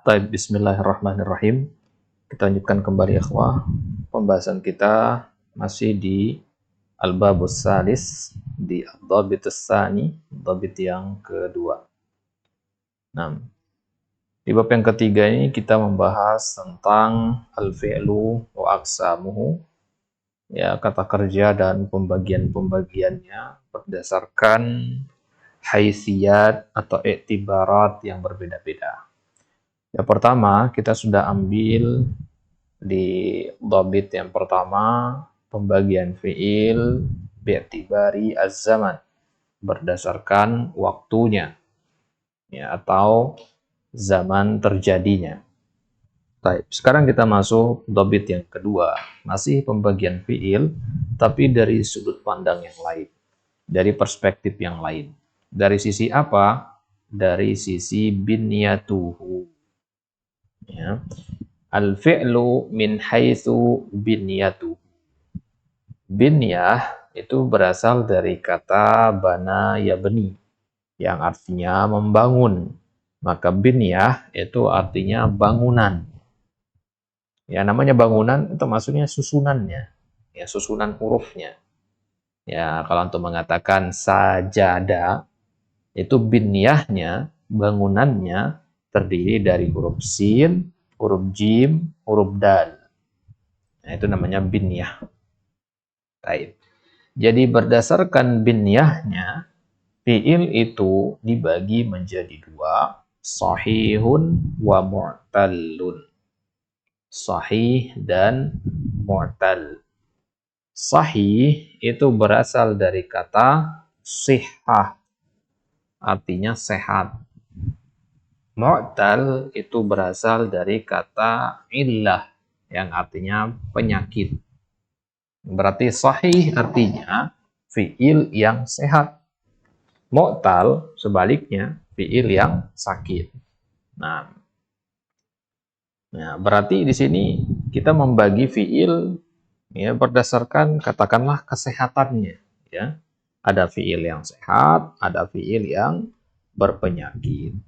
Baik, bismillahirrahmanirrahim. Kita lanjutkan kembali ikhwah. Pembahasan kita masih di Al-Babus Salis, di Ad-Dhabit Tsani, dhabit yang kedua. Nah, di bab yang ketiga ini kita membahas tentang al-fi'lu wa aqsamuhu, ya, kata kerja dan pembagian-pembagiannya berdasarkan haysiyat atau iktibarat yang berbeda-beda. Yang pertama, kita sudah ambil di dhabit yang pertama, pembagian fi'il bi'tibari az-zaman, berdasarkan waktunya, ya, atau zaman terjadinya. Baik, sekarang kita masuk dhabit yang kedua, masih pembagian fi'il, tapi dari sudut pandang yang lain, dari perspektif yang lain. Dari sisi apa? Dari sisi binyatuhu. Ya. Al-fi'lu min haitsu binyatu. Binyah itu berasal dari kata bana yabni yang artinya membangun. Maka binyah itu artinya bangunan. Ya, namanya bangunan itu maksudnya susunannya. Ya, susunan hurufnya. Ya, kalau untuk mengatakan sajada itu binyahnya, bangunannya terdiri dari huruf sin, huruf jim, huruf dal. Nah, itu namanya binyah. Baik. Jadi berdasarkan binyahnya, fi'il itu dibagi menjadi dua, sahihun wa mu'tallun. Sahih dan mu'tal. Sahih itu berasal dari kata sihah, artinya sehat. Mu'tal itu berasal dari kata illah, yang artinya penyakit. Berarti sahih artinya fi'il yang sehat. Mu'tal sebaliknya fi'il yang sakit. Nah, berarti di sini kita membagi fi'il, ya, berdasarkan katakanlah kesehatannya, ya. Ada fi'il yang sehat, ada fi'il yang berpenyakit.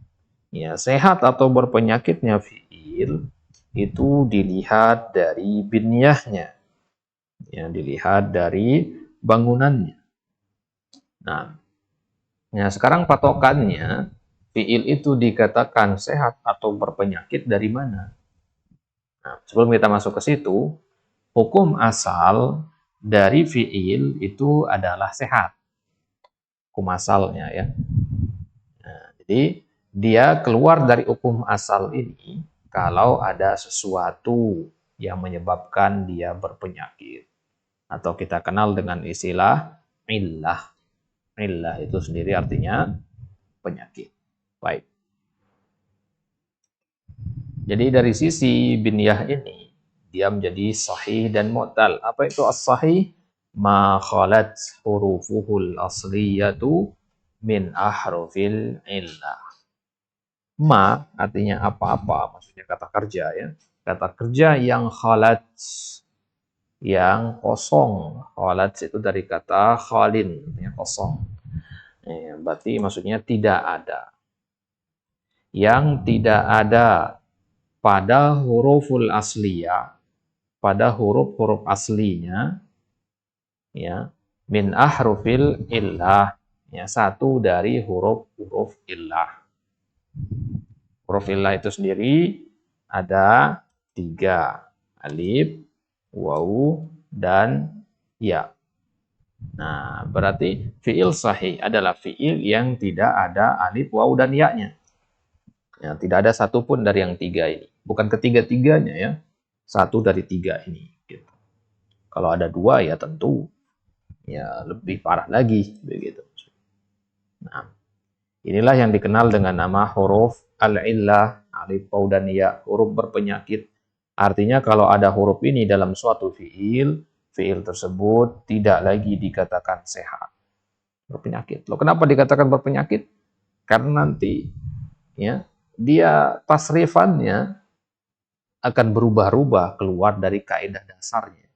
Ya, sehat atau berpenyakitnya fi'il itu dilihat dari binyahnya, ya, dilihat dari bangunannya. Nah, sekarang patokannya fi'il itu dikatakan sehat atau berpenyakit dari mana? Nah, sebelum kita masuk ke situ, hukum asal dari fi'il itu adalah sehat. Hukum asalnya, ya. Nah, jadi dia keluar dari hukum asal ini kalau ada sesuatu yang menyebabkan dia berpenyakit. Atau kita kenal dengan istilah illah. Illah itu sendiri artinya penyakit. Baik. Jadi dari sisi binyah ini, dia menjadi sahih dan mu'tal. Apa itu as-sahih? Ma khalat hurufuhul asliyatu min ahrufil illah. Ma artinya apa-apa, maksudnya kata kerja, ya. Kata kerja yang khalat, yang kosong. Khalat itu dari kata khalin, artinya kosong. Berarti maksudnya tidak ada. Yang tidak ada pada huruful asliyah, pada huruf-huruf aslinya, ya, min ahrufil illah, ya, satu dari huruf-huruf illah. Huruf illah itu sendiri ada 3, alif, waw, dan ya. Nah, berarti fi'il sahih adalah fi'il yang tidak ada alif, waw, dan ya-nya. Ya, tidak ada satupun dari yang 3 ini. Bukan ketiga-tiganya, ya. Satu dari 3 ini. Gitu. Kalau ada 2 ya tentu ya lebih parah lagi. Begitu. Nah, inilah yang dikenal dengan nama huruf al-illah, alif, waw, dan ya, huruf berpenyakit. Artinya kalau ada huruf ini dalam suatu fi'il, fi'il tersebut tidak lagi dikatakan sehat. Berpenyakit. Loh, kenapa dikatakan berpenyakit? Karena nanti, ya, dia tasrifannya akan berubah-ubah keluar dari kaidah dasarnya.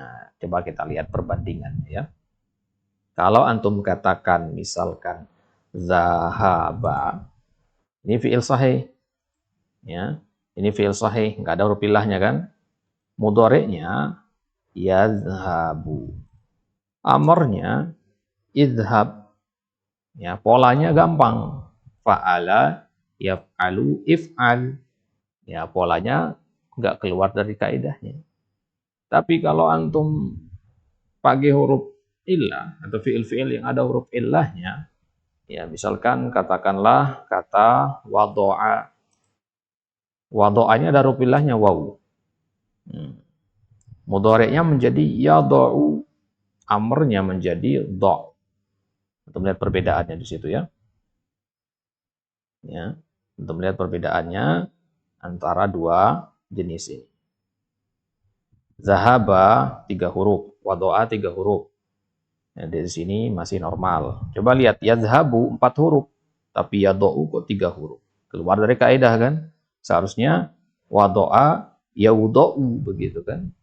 Nah, coba kita lihat perbandingannya, ya. Kalau antum katakan misalkan zahaba, ini fi'il sahih. Ya, ini fi'il sahih, nggak ada huruf illahnya kan? Mudhari'nya yazhabu. Amrnya idhab. Ya, polanya gampang. Fa'ala yaf'alu if'al. Ya, polanya nggak keluar dari kaidahnya. Tapi kalau antum pakai huruf illah atau fi'il-fi'il yang ada huruf illahnya, ya misalkan katakanlah kata wado'a. Wado'anya ada huruf illahnya waw. Mudhari'nya menjadi yado'u. Amrnya menjadi do'. Untuk melihat perbedaannya di situ ya. Ya, untuk melihat perbedaannya antara dua jenis ini. Zahaba 3 huruf, wado'a 3 huruf. Nah, dari sini masih normal. Coba lihat yazhabu 4 huruf, tapi yado'u kok 3 huruf. Keluar dari kaidah kan? Seharusnya wado'a yaudo'u begitu kan?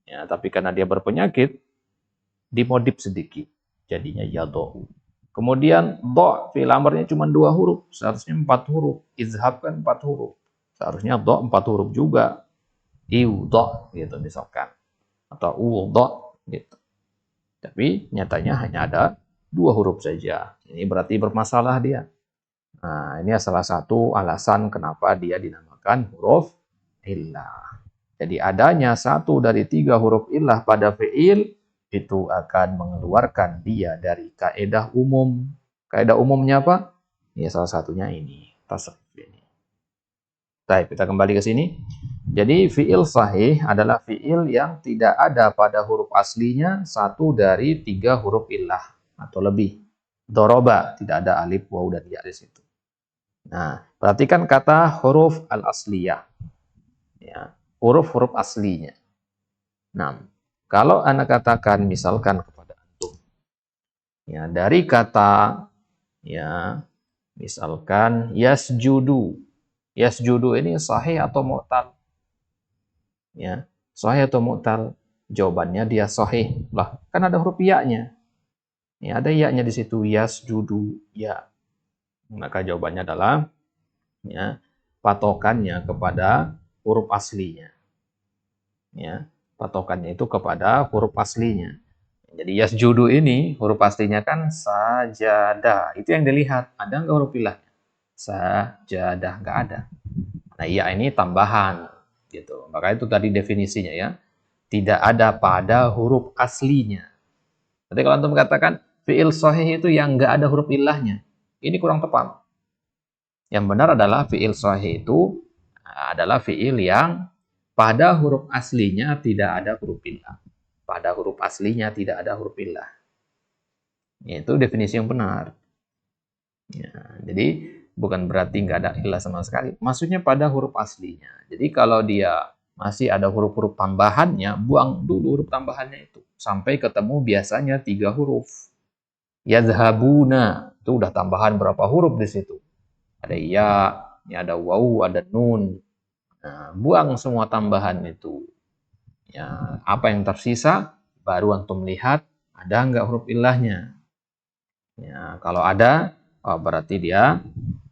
Ya, tapi karena dia berpenyakit, dimodif sedikit. Jadinya yado'u. Kemudian do fi'il amrnya cuma 2 huruf, seharusnya 4 huruf. Izhab kan 4 huruf. Seharusnya do 4 huruf juga. Iwdo gitu misalkan. Atau uwdo gitu. Tapi nyatanya hanya ada 2 huruf saja. Ini berarti bermasalah dia. Nah, ini salah satu alasan kenapa dia dinamakan huruf illah. Jadi adanya 1 dari 3 huruf illah pada fi'il itu akan mengeluarkan dia dari kaidah umum. Kaidah umumnya apa? Ya salah satunya ini, tasrif ini. Baik, kita kembali ke sini. Jadi fi'il sahih adalah fi'il yang tidak ada pada huruf aslinya 1 dari 3 huruf illah atau lebih. Doroba, tidak ada alif, waw, dan ya di situ. Nah, perhatikan kata huruf al-asliyah. Ya, huruf-huruf aslinya. Nah, kalau Anda katakan misalkan kepada antum, ya dari kata ya misalkan yasjudu. Yasjudu ini sahih atau mu'tal? Ya, sahih atau mu'tal? Jawabannya dia sahih. Lah, kan ada huruf ya-nya. Ya, ada ya-nya di situ yasjudu ya. Maka jawabannya adalah ya, patokannya kepada huruf aslinya. Ya, patokannya itu kepada huruf aslinya. Jadi yasjudu ini huruf aslinya kan sajadah. Itu yang dilihat. Ada nggak huruf ilahnya? Sajadah, nggak ada. Nah, ya ini tambahan gitu. Maka itu tadi definisinya ya. Tidak ada pada huruf aslinya. Jadi kalau antum katakan fi'il sahih itu yang nggak ada huruf ilahnya, ini kurang tepat. Yang benar adalah fi'il sahih itu adalah fi'il yang pada huruf aslinya tidak ada huruf illah. Pada huruf aslinya tidak ada huruf illah. Itu definisi yang benar. Ya, jadi bukan berarti nggak ada illah sama sekali. Maksudnya pada huruf aslinya. Jadi kalau dia masih ada huruf-huruf tambahannya, buang dulu huruf tambahannya itu. Sampai ketemu biasanya 3 huruf. Yadhabuna, itu udah tambahan berapa huruf di situ. Ada ya, ada waw, ada nun. Nah, buang semua tambahan itu. Ya, apa yang tersisa, baru antum lihat ada nggak huruf illahnya. Ya, kalau ada, oh, berarti dia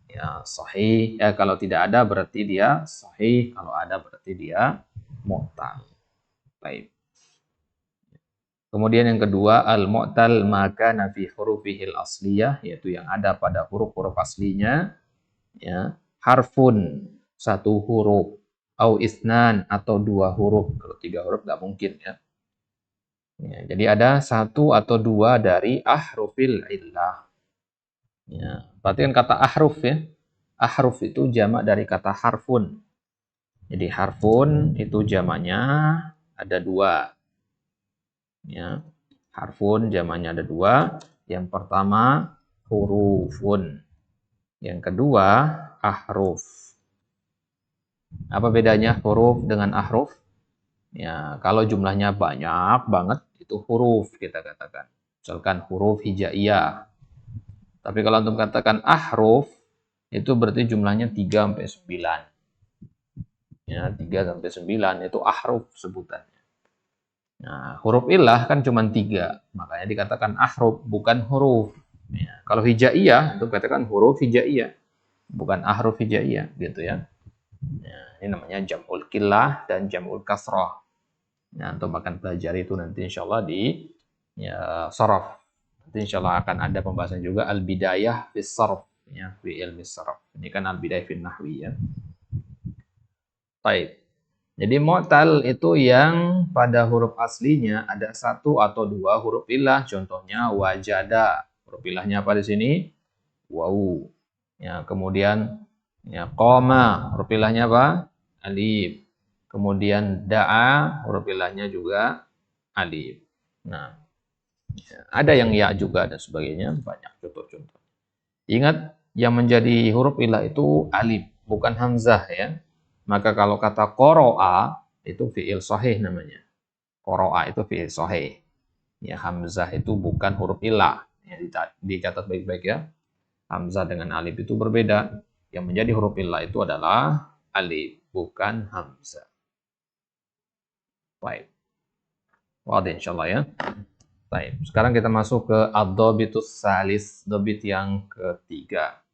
ya sahih. Kalau tidak ada berarti dia sahih. Kalau ada berarti dia mu'tal. Baik. Kemudian yang kedua, al-mu'tal maka nafi hurufihil asliyah, yaitu yang ada pada huruf-huruf aslinya, ya, harfun, 1 huruf, au isnan, atau 2 huruf. Kalau 3 huruf nggak mungkin ya. Ya, jadi ada 1 atau 2 dari ahrufil illah. Ya, perhatikan kata ahruf ya. Ahruf itu jamak dari kata harfun. Jadi harfun itu jamaknya ada 2. Ya, harfun jamaknya ada 2. Yang pertama hurufun. Yang kedua ahruf. Apa bedanya huruf dengan ahruf? Ya, kalau jumlahnya banyak banget itu huruf kita katakan. Misalkan huruf hijaiyah. Tapi kalau antum katakan ahruf itu berarti jumlahnya 3 sampai 9. Ya, 3 sampai 9 itu ahruf sebutannya. Nah, huruf illah kan cuma 3, makanya dikatakan ahruf bukan huruf. Ya, kalau hijaiyah itu katakan huruf hijaiyah, bukan ahruf hijaiyah gitu ya. Nah, ini namanya jam'ul qillah dan jam'ul kasrah. Nah, untuk akan pelajari itu nanti insya Allah di sharaf. Nanti insya Allah akan ada pembahasan juga al-bidayah fis sarf, ya, fi ilmi sarf. Ini kan al-bidayah fin nahwi ya. Baik. Jadi mu'tal itu yang pada huruf aslinya ada satu atau dua huruf ilah. Contohnya wajada. Huruf ilahnya apa di sini? Wawu. Ya, kemudian ya qoma, huruf ilahnya apa? Alif. Kemudian da'a, huruf ilahnya juga alif. Nah, ya, ada yang ya juga dan sebagainya, banyak contoh-contoh. Ingat, yang menjadi huruf ilah itu alif, bukan hamzah ya. Maka kalau kata qoro'a, itu fi'il sahih namanya. Qoro'a itu fi'il sahih. Ya, hamzah itu bukan huruf ilah. Ya, dicatat baik-baik ya. Hamzah dengan alif itu berbeda. Yang menjadi huruf ilah itu adalah alif, bukan hamzah. Baik. Wadah insyaallah ya. Baik. Sekarang kita masuk ke ad-dhabitus salis, dhabit yang ketiga.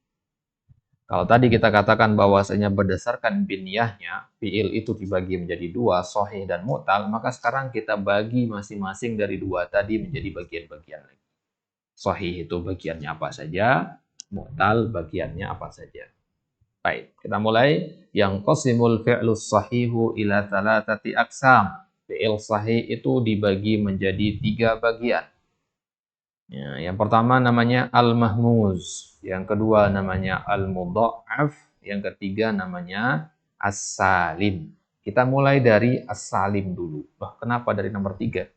Kalau tadi kita katakan bahwasanya berdasarkan binyahnya, fi'il itu dibagi menjadi dua, sahih dan mu'tal, maka sekarang kita bagi masing-masing dari dua tadi menjadi bagian-bagian lagi. Sahih itu bagiannya apa saja, mu'tal bagiannya apa saja. Baik, kita mulai. Yang qasimul fi'lus sahihu ila thalathati aqsam. Fi'il sahih itu dibagi menjadi tiga bagian. Ya, yang pertama namanya al-mahmuz, yang kedua namanya al-mudha'af, yang ketiga namanya as-salim. Kita mulai dari as-salim dulu. Wah, kenapa dari nomor 3?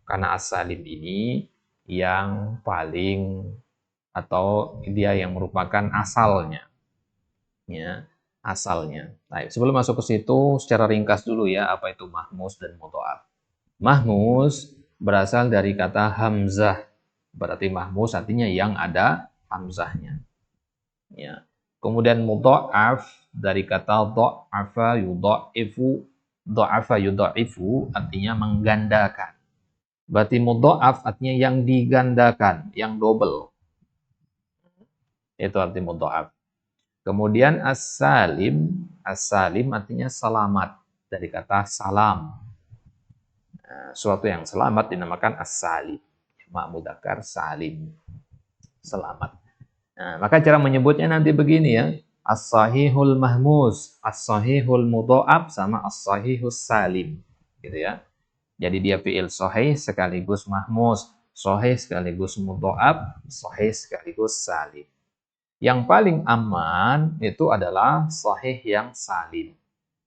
Karena as-salim ini yang paling atau dia yang merupakan asalnya. Ya, asalnya. Nah, sebelum masuk ke situ, secara ringkas dulu ya, apa itu mahmuz dan mudha'af. Mahmuz berasal dari kata hamzah. Berarti mahmuz artinya yang ada hamzahnya. Ya. Kemudian mudha'af dari kata dha'afa yudha'ifu. Dha'afa yudha'ifu artinya menggandakan. Berarti mudha'af artinya yang digandakan, yang double. Itu arti mudha'af. Kemudian as-salim, as-salim artinya selamat dari kata salam. Nah, suatu yang selamat dinamakan as-salim. Ma'mudakar salim, selamat. Nah, maka cara menyebutnya nanti begini ya, as-sahihul mahmuz, as-sahihul mudha'af sama as-sahihus salim, gitu ya. Jadi dia fi'il sahih sekaligus mahmuz, sahih sekaligus mudha'af, sahih sekaligus salim. Yang paling aman itu adalah sahih yang salim.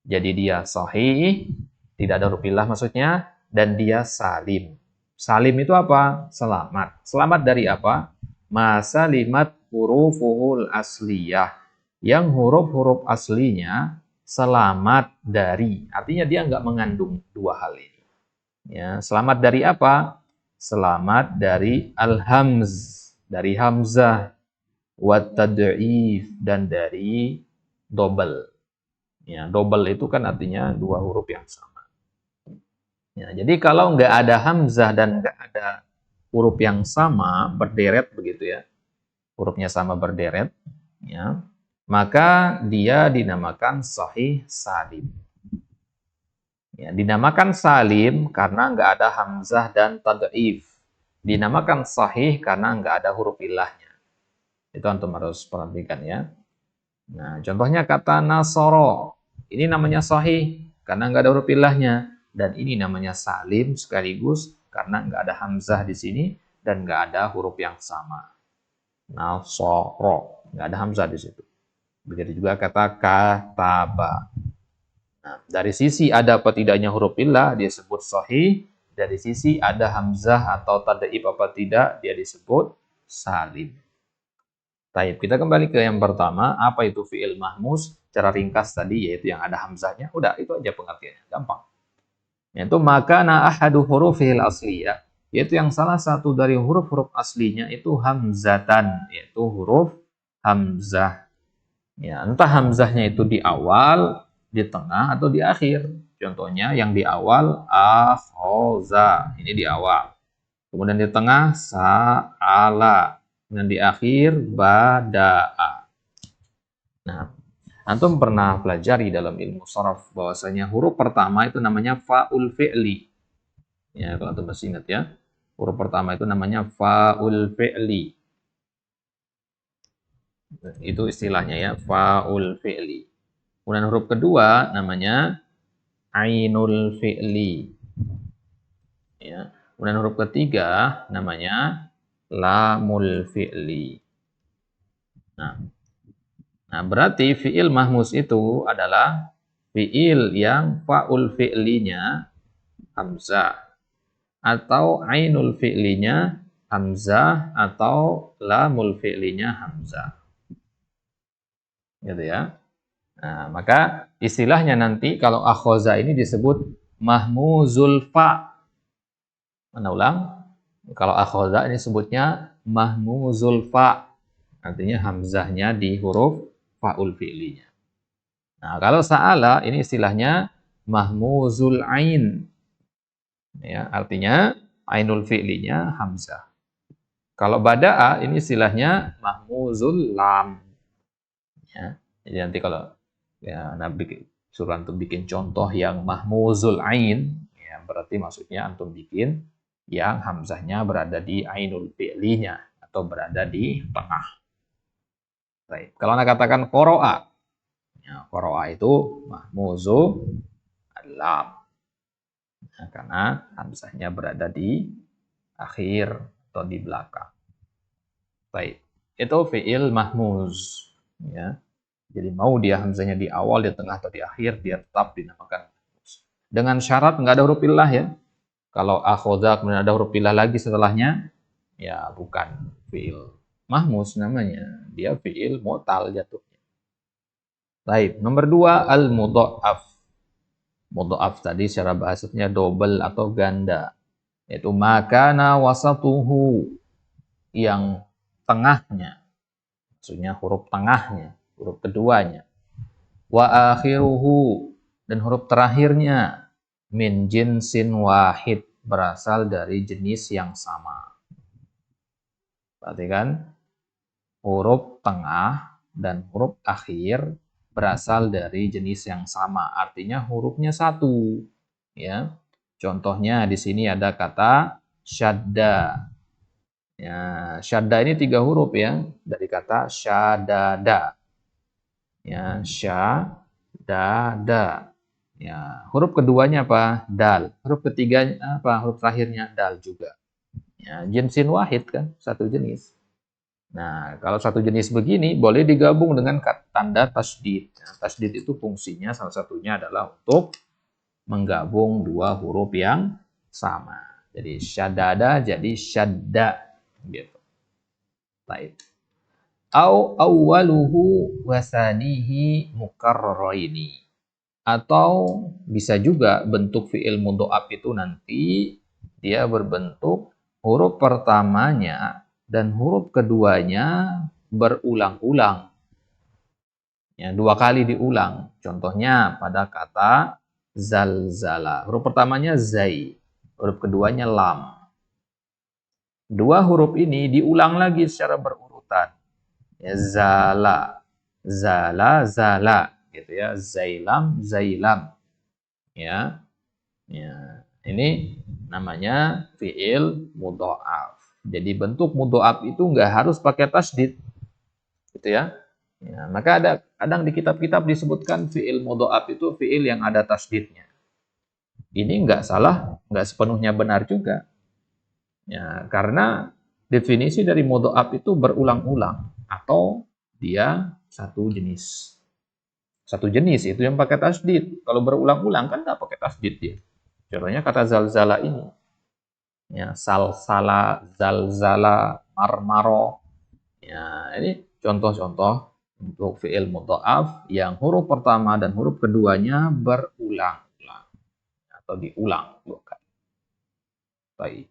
Jadi dia sahih, tidak ada huruf illah maksudnya, dan dia salim. Salim itu apa? Selamat. Selamat dari apa? Masalimat hurufuhul asliyah. Yang huruf-huruf aslinya selamat dari. Artinya dia nggak mengandung dua hal ini. Ya, selamat dari apa? Selamat dari al-hamz, dari hamzah, wat tad'if, dan dari double. Ya, double itu kan artinya dua huruf yang sama. Ya, jadi kalau nggak ada hamzah dan nggak ada huruf yang sama berderet begitu ya, hurufnya sama berderet, ya, maka dia dinamakan sahih salim. Ya, dinamakan salim karena nggak ada hamzah dan tad'if. Dinamakan sahih karena nggak ada huruf ilahnya. Itu antum harus perhatikan ya. Nah, contohnya kata nasoro. Ini namanya sahih karena nggak ada huruf ilahnya. Dan ini namanya salim sekaligus karena nggak ada hamzah di sini dan nggak ada huruf yang sama. Nasoro, nggak ada hamzah di situ. Begitu juga kata kataba. Nah, dari sisi ada apa tidaknya huruf illah dia disebut sahih. Dari sisi ada hamzah atau tad'if apa tidak dia disebut salim. Taib, kita kembali ke yang pertama, apa itu fi'il mahmuz? Cara ringkas tadi yaitu yang ada hamzahnya. Udah, itu aja pengertiannya, gampang. Yaitu makana ahadu hurufil asliyah, yaitu yang salah satu dari huruf-huruf aslinya itu hamzatan, yaitu huruf hamzah. Ya, entah hamzahnya itu di awal, di tengah atau di akhir. Contohnya yang di awal akhoza, ini di awal. Kemudian di tengah sa'ala, dan di akhir bada'a. Nah, Antum pernah pelajari dalam ilmu sharaf bahwasanya huruf pertama itu namanya fa'ul fi'li. Ya, kalau antum masih ingat ya. Huruf pertama itu namanya fa'ul fi'li. Itu istilahnya ya, fa'ul fi'li. Kemudian huruf kedua namanya ainul fi'li. Ya. Kemudian huruf ketiga namanya lamul fi'li. Nah, berarti fi'il mahmus itu adalah fi'il yang fa'ul fi'linya hamzah atau ainul fi'linya hamzah atau lamul fi'linya hamzah. Gitu ya. Nah, maka istilahnya nanti kalau akhoza ini disebut mahmuzul fa. Mana ulang? Kalau akhoza ini sebutnya mahmuzul fa. Artinya hamzahnya di huruf fa'ul fi'linya. Nah, kalau sa'ala ini istilahnya mahmuzul ain. Ya, artinya ainul fi'linya hamzah. Kalau bada'a ini istilahnya mahmuzul lam. Ya, jadi nanti kalau ya Nabi suruh antum bikin contoh yang mahmuzul ain, ya berarti maksudnya antum bikin yang hamzahnya berada di ainul fi'linya atau berada di tengah. Baik. Kalau Anda katakan qara'a, ya, qara'a itu mahmuzu lam. Nah, karena hamzahnya berada di akhir atau di belakang. Baik. Itu fi'il mahmuz, ya. Jadi mau dia hamzahnya di awal, di tengah, atau di akhir, dia tetap dinamakan mahmuz. Dengan syarat nggak ada huruf illah ya. Kalau akhoda kemudian ada huruf illah lagi setelahnya, ya bukan fi'il mahmuz namanya. Dia fi'il mu'tal jatuhnya. Baik, nomor 2 al-mudha'af. Mudha'af tadi secara bahasanya double atau ganda. Yaitu makana wasatuhu, yang tengahnya. Maksudnya huruf tengahnya, huruf keduanya. Wa akhiruhu, dan huruf terakhirnya. Min jinsin wahid, berasal dari jenis yang sama. Perhatikan, huruf tengah dan huruf akhir berasal dari jenis yang sama. Artinya hurufnya satu. Ya, contohnya di sini ada kata syadda. Ya, syadda ini 3 huruf ya, dari kata syadada. Ya, syadada. Ya, huruf keduanya apa? Dal. Huruf ketiganya apa? Huruf terakhirnya dal juga. Ya, jinsin wahid kan, satu jenis. Nah, kalau satu jenis begini boleh digabung dengan tanda tasdid. Nah, tasdid itu fungsinya salah satunya adalah untuk menggabung 2 huruf yang sama. Jadi syadada jadi syadda gitu. Baik. Au awwaluhu wasanihi mukarraraini. Atau bisa juga bentuk fi'il mudha'af itu nanti dia berbentuk huruf pertamanya dan huruf keduanya berulang-ulang. Ya, 2 kali diulang. Contohnya pada kata zalzala. Huruf pertamanya zai, huruf keduanya lam. 2 huruf ini diulang lagi secara berurutan. Ya, zala, zala, zala, gitu ya. Zailam, zailam. Ya. Ya, ini namanya fi'il mudha'af. Jadi bentuk mudha'af itu nggak harus pakai tasdid, gitu ya. Ya, maka ada kadang di kitab-kitab disebutkan fi'il mudha'af itu fi'il yang ada tasdidnya. Ini nggak salah, nggak sepenuhnya benar juga. Ya, karena definisi dari mudha'af itu berulang-ulang atau dia satu jenis. Satu jenis itu yang pakai tasdid. Kalau berulang-ulang kan nggak pakai tasdid dia. Contohnya kata zalzala ini. Ya, salsala, zalzala, marmaro. Ya, ini contoh-contoh untuk fi'il mudha'af yang huruf pertama dan huruf keduanya berulang-ulang atau diulang 2 kali. Baik.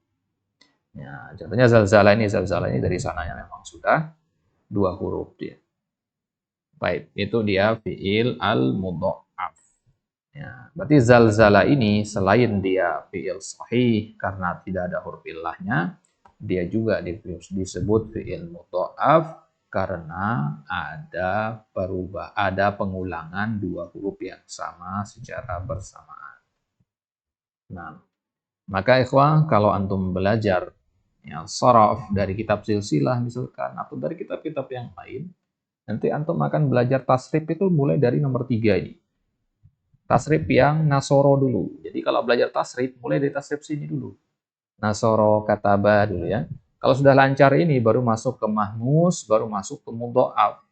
Ya, contohnya zalzala ini dari sananya memang sudah 2 huruf dia. Baik, itu dia fi'il al-mudha'af. Ya, berarti zalzala ini selain dia fi'il sahih karena tidak ada huruf illahnya, dia juga disebut fi'il mudha'af Karena ada pengulangan dua huruf yang sama secara bersamaan. Nah, maka ikhwah, kalau antum belajar ya, sharaf dari kitab silsilah misalkan, atau dari kitab-kitab yang lain, nanti antum akan belajar tasrif itu mulai dari nomor 3 ini. Tasrif yang nasoro dulu. Jadi kalau belajar tasrif, mulai dari tasrif sini dulu. Nasoro, kataba dulu ya. Kalau sudah lancar ini, baru masuk ke mahmus, baru masuk ke mudha'af.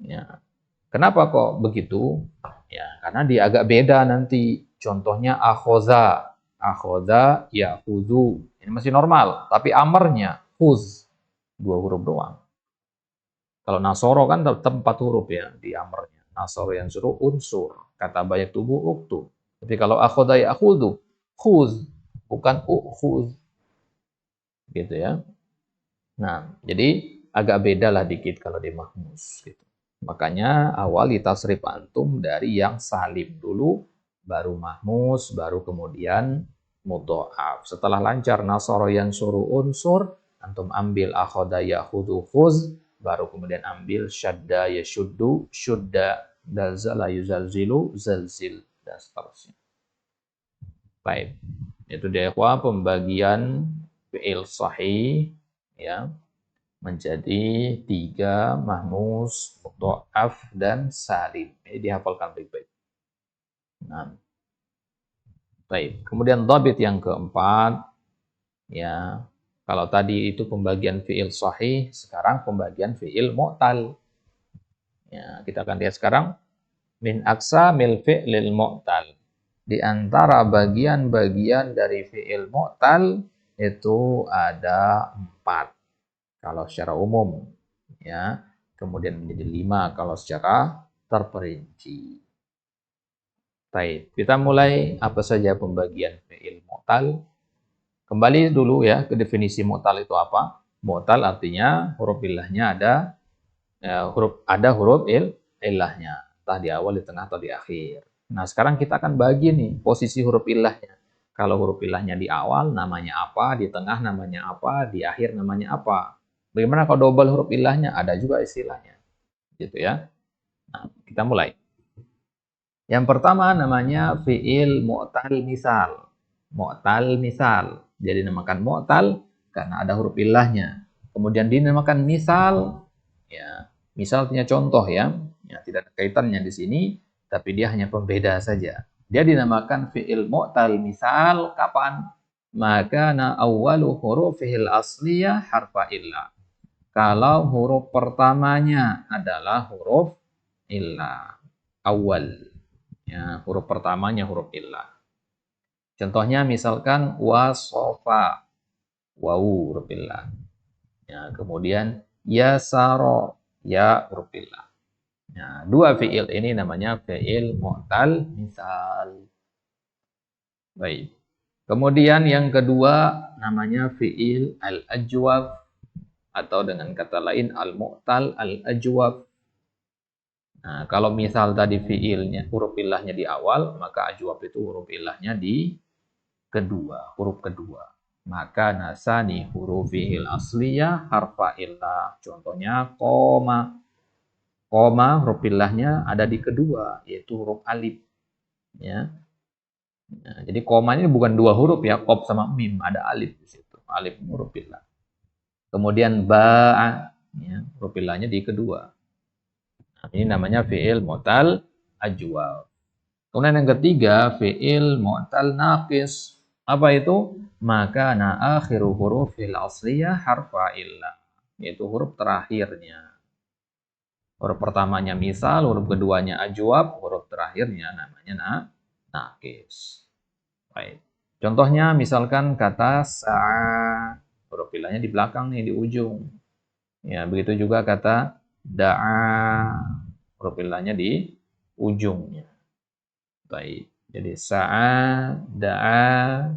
Ya. Kenapa kok begitu? Ya, karena dia agak beda nanti. Contohnya akhoza. Akhoza, ya huzu. Ini masih normal. Tapi amarnya, huz. 2 huruf doang. Kalau nasoro kan tetap 4 huruf ya di amarnya. Nasoro yang suruh unsur. Kata banyak tubuh uktu. Tapi kalau akhoza, ya huzu. Huz. Bukan ukhuz. Gitu ya. Nah, jadi agak beda lah dikit kalau di mahmus. Gitu. Makanya awali tasrif antum dari yang salim dulu, baru mahmus, baru kemudian mudha'af. Setelah lancar nasara yang suruh unsur, antum ambil akhoda yakhudhu khuz, baru kemudian ambil syadda yashuddu, syudda, dalzala yuzalzilu, zalzil, dan seterusnya. Baik, itu dia pembagian fi'il sahih ya menjadi 3, mahmus, mudha'af, dan salim. Ini dihafalkan baik-baik. Nah, baik. Kemudian dhabit yang keempat, ya, kalau tadi itu pembagian fi'il sahih, sekarang pembagian fi'il mu'tal. Ya, kita akan lihat sekarang min aqsamil fi'lil mu'tal. Di antara bagian-bagian dari fi'il mu'tal itu ada 4 kalau secara umum, ya. Kemudian menjadi 5 kalau secara terperinci. Baik, kita mulai apa saja pembagian fi'il mu'tal. Kembali dulu ya ke definisi mu'tal itu apa? Mu'tal artinya huruf illahnya ada huruf illahnya, entah di awal, di tengah, atau di akhir. Nah, sekarang kita akan bagi nih posisi huruf illahnya. Kalau huruf illahnya di awal namanya apa, di tengah namanya apa, di akhir namanya apa. Bagaimana kalau double huruf illahnya? Ada juga istilahnya. Gitu ya. Nah, kita mulai. Yang pertama namanya fi'il mu'tal misal. Mu'tal misal. Jadi dinamakan mu'tal karena ada huruf illahnya. Kemudian dinamakan misal, ya. Misal artinya contoh ya. Ya, tidak ada kaitannya di sini, tapi dia hanya pembeda saja. Dia dinamakan fi'il mu'tal misal kapan? Maka awwalu hurufihil asliyah harfa illah. Kalau huruf pertamanya adalah huruf illah. Awal. Ya, huruf pertamanya huruf illah. Contohnya misalkan wasofa. Wawu huruf illah. Ya, kemudian yasaro. Ya huruf illah. Nah, 2 fi'il ini namanya fi'il mu'tal misal. Baik. Kemudian yang kedua namanya fi'il al-ajwaf atau dengan kata lain al-mu'tal al-ajwaf. Nah, kalau misal tadi fi'ilnya huruf illahnya di awal, maka ajwaf itu huruf illahnya di kedua, huruf kedua. Maka nasani hurufihil asliyah harfa illah. Contohnya koma. Koma huruf illahnya ada di kedua, yaitu huruf alif. Ya. Nah, jadi koma ini bukan 2 huruf ya, qaf sama mim, ada alif di situ. Alif huruf illah. Kemudian ba'a, ya, huruf illahnya di kedua. Nah, ini namanya fi'il mu'tal ajwaf. Kemudian yang ketiga, fi'il mu'tal naqis. Apa itu? Maka akhiru hurufil asliyah harfa illah, yaitu huruf terakhirnya. Huruf pertamanya misal, huruf keduanya ajwab, huruf terakhirnya namanya naqis. Baik. Contohnya misalkan kata sa'a, huruf illahnya di belakang nih, di ujung. Ya, begitu juga kata da'a, huruf illahnya di ujungnya. Baik. Jadi sa'a, da'a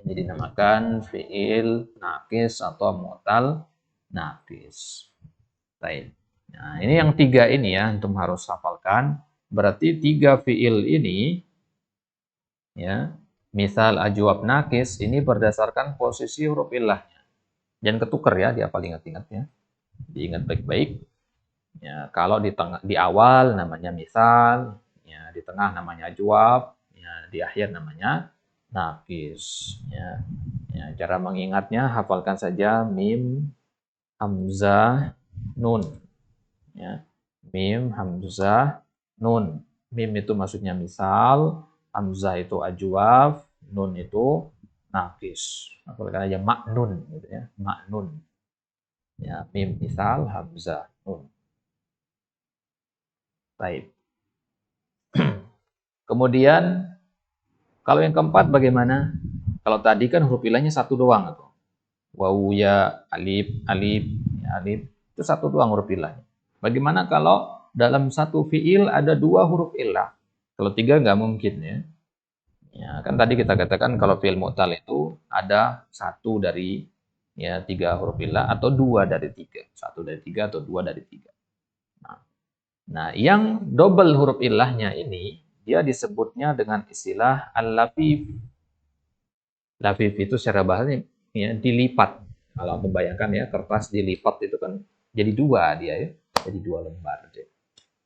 ini dinamakan fi'il naqis atau mu'tal naqis. Baik. Nah, ini yang 3 ini ya, antum harus hafalkan. Berarti 3 fi'il ini, ya, misal ajwab naqis, ini berdasarkan posisi huruf illahnya. Jangan ketukar ya, dia paling ingat-ingat ya. Diingat baik-baik. Ya, kalau di awal namanya misal, ya, di tengah namanya jawab, ya, di akhir namanya nafis. Ya. Ya, cara mengingatnya hafalkan saja mim, hamzah, nun. Ya. Mim, hamzah, nun. Mim itu maksudnya misal, hamzah itu ajwaf, nun itu nafis. Hafalkan aja maknun gitu ya, maknun. Ya, mim misal, hamzah, nun. Baik. Kemudian kalau yang keempat bagaimana? Kalau tadi kan huruf ilahnya satu doang atau wawu ya, alif, alif, ya, alif itu satu doang huruf ilahnya. Bagaimana kalau dalam satu fiil ada dua huruf ilah? Kalau tiga nggak mungkin ya. Ya kan tadi kita katakan kalau fiil mu'tal itu ada satu dari ya tiga huruf ilah atau dua dari tiga, satu dari tiga atau dua dari tiga. Nah, yang double huruf ilahnya ini dia disebutnya dengan istilah al-lafif. Lafif itu secara bahasanya ya, dilipat. Kalau membayangkan ya kertas dilipat itu kan jadi dua dia ya, jadi dua lembar.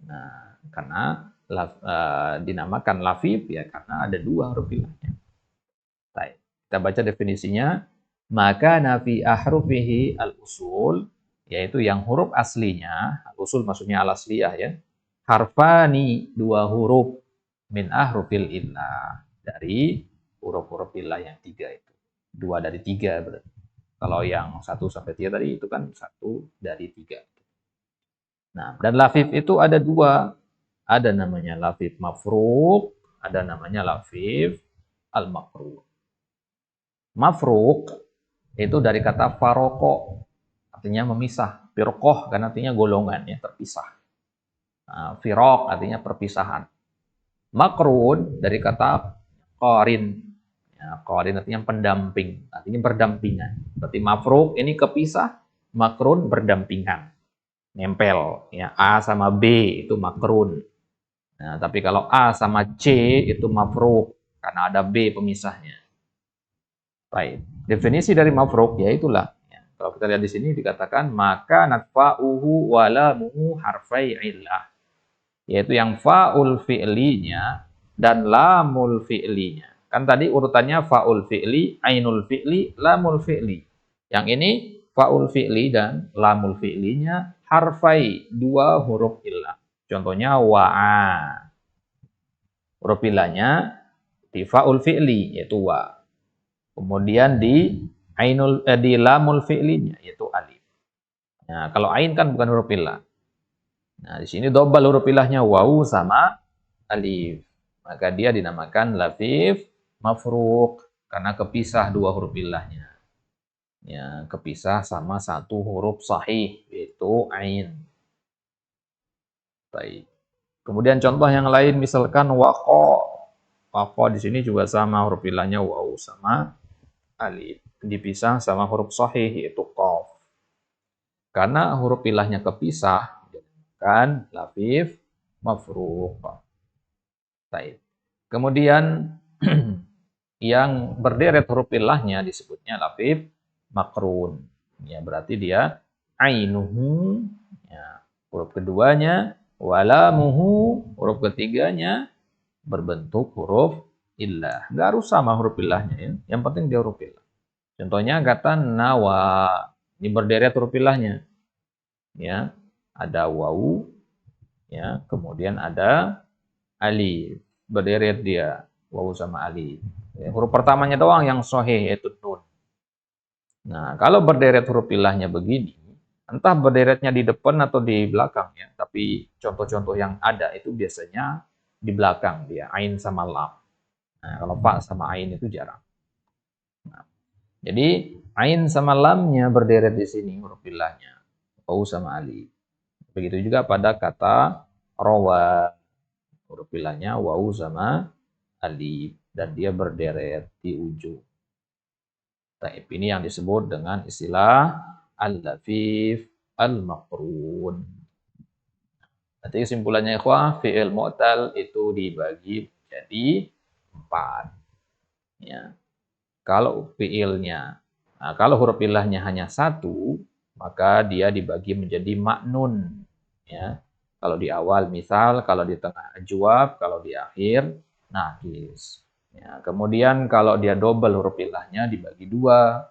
Nah, karena dinamakan lafif ya karena ada dua huruf ilahnya. Baik, kita baca definisinya. Maka nafi ahrufihi al-usul, yaitu yang huruf aslinya, al-usul maksudnya al-asliyah ya, harfani dua huruf min ahrufil illah, dari huruf-huruf illah yang tiga itu. Dua dari tiga berarti. Kalau yang 1 sampai 3 tadi itu kan 1 dari 3. Nah, dan lafif itu ada dua. Ada namanya lafif mafruq, ada namanya lafif al-makruh. Mafruq itu dari kata faroko, artinya memisah. Firqoh kan artinya golongan, ya, terpisah. Nah, firaq artinya perpisahan. Makrun dari kata qarin. Ya, qarin artinya pendamping, artinya berdampingan. Berarti mafruq ini kepisah, makrun berdampingan. Nempel, ya, A sama B itu makrun. Nah, tapi kalau A sama C itu mafruq karena ada B pemisahnya. Baik. Definisi dari mafruq ya itulah. Ya, kalau kita lihat di sini dikatakan maka natfa'uhu wala muhu harfai illah. Yaitu yang fa'ul fi'linya dan lamul fi'linya. Kan tadi urutannya fa'ul fi'li, ainul fi'li, lamul fi'li. Yang ini fa'ul fi'li dan lamul fi'linya harfai, dua huruf illah. Contohnya wa'a. Huruf illahnya di fa'ul fi'li yaitu wa. Kemudian di lamul fi'linya yaitu alif. Nah, kalau ain kan bukan huruf illah. Nah, di sini double huruf ilahnya wawu sama alif. Maka dia dinamakan lafif mafruq karena kepisah dua huruf ilahnya. Ya, kepisah sama satu huruf sahih yaitu ain. Baik. Kemudian contoh yang lain misalkan waqa. Waqa di sini juga sama huruf ilahnya wawu sama alif, dipisah sama huruf sahih yaitu qaf. Karena huruf ilahnya kepisah, kan lafif mafruq. Baik. Kemudian yang berderet huruf ilahnya disebutnya lafif makrun. Ya, berarti dia ainuhu, ya, huruf keduanya, walamuhu, huruf ketiganya berbentuk huruf illah. Nggak harus sama huruf illahnya ya. Yang penting dia huruf illah. Contohnya kata nawa. Ini berderet huruf ilahnya. Ya, ada wawu, ya, kemudian ada alif. Berderet dia wawu sama alif. Ya, huruf pertamanya doang yang sahih yaitu nun. Nah, kalau berderet huruf ilahnya begini, entah berderetnya di depan atau di belakang ya, tapi contoh-contoh yang ada itu biasanya di belakang dia, ain sama lam. Nah, kalau fa sama ain itu jarang. Nah, jadi ain sama lamnya berderet di sini huruf ilahnya, wawu sama alif. Begitu juga pada kata rawa, huruf ilahnya wawu sama alif dan dia berderet di ujung. Taib ini yang disebut dengan istilah al-lafif al-maqrun. Nanti kesimpulannya ikhwah, fi'il mu'tal itu dibagi jadi 4. Ya. Kalau fi'ilnya, nah, kalau huruf ilahnya hanya satu, maka dia dibagi menjadi maknun. Ya. Kalau di awal misal, kalau di tengah ajwab, kalau di akhir nakis. Ya. Kemudian kalau dia double huruf ilahnya dibagi dua,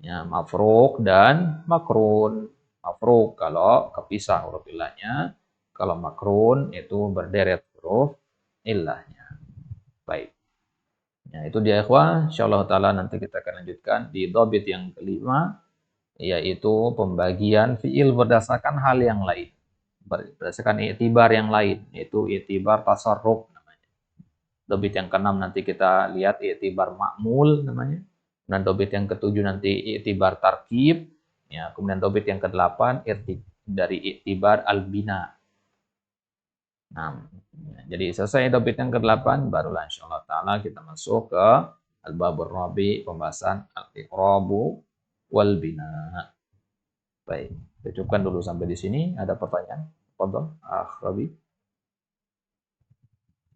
ya, mafruk dan makrun. Mafruk kalau kepisah huruf ilahnya, kalau makrun itu berderet huruf ilahnya. Baik. Ya, itu dia ikhwah. Insyaallah taala nanti kita akan lanjutkan di dhabit yang kelima, yaitu pembagian fiil berdasarkan hal yang lain. Berdasarkan i'tibar yang lain, yaitu i'tibar tasarruf namanya. Dhabit yang keenam nanti kita lihat i'tibar ma'mul namanya. Dan dobit yang ketujuh nanti i'tibar tarkib, ya, kemudian dobit yang kedelapan dari i'tibar al-bina. Nah, jadi selesai dobit yang kedelapan, barulah insyaallah taala kita masuk ke al-babur rabi, pembahasan al-iqrabu wal bina. Baik, kita cukupkan dulu sampai di sini. Ada pertanyaan? Fadhal, Rabi.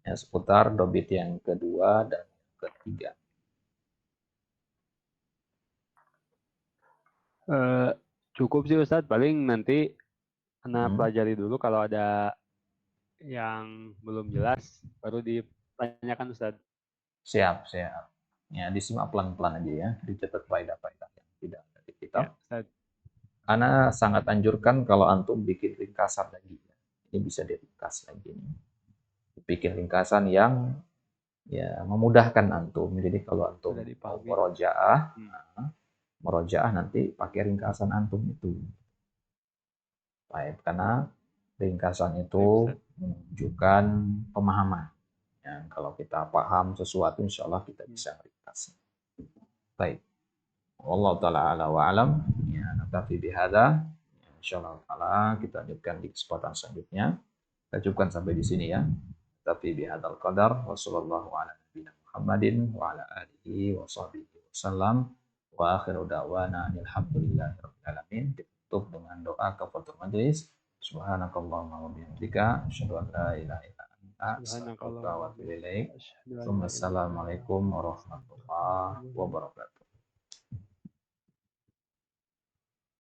Ya, seputar dobit yang kedua dan ketiga. Cukup sih Ustadz, paling nanti Anda Hmm. pelajari dulu, kalau ada yang belum jelas baru ditanyakan Ustadz. Siap, siap. Ya, disimak pelan-pelan aja ya, dicatat faedah-faedah yang tidak ada di kitab. Ya Ustadz. Ana sangat anjurkan kalau antum bikin ringkasan lagi. Ini bisa diringkas lagi nih. Bikin ringkasan yang ya memudahkan antum. Jadi kalau antum Sudah mau dipahami. merojaah nanti pakai ringkasan antum itu. Baik, karena ringkasan itu Baik, menunjukkan pemahaman. Ya, kalau kita paham sesuatu, insya Allah kita bisa ringkas. Baik. Allah taala ala wa alam. Ya, naktafi bihadza. Ya, insyaallah taala kita lanjutkan di kesempatan selanjutnya. Kita cukupkan sampai di sini ya. Tapi bihadzal qadar wa sallallahu ala nabiyina Muhammadin wa ala alihi wa sahbihi wasallam wa akhiru da'wana alhamdulillahi rabbil alamin. Ditutup dengan doa kafaratul majelis. Subhanakallahumma wa bihamdika asyhadu an la ilaha illa anta astaghfiruka wa atubu ilaik. Assalamualaikum warahmatullahi wabarakatuh.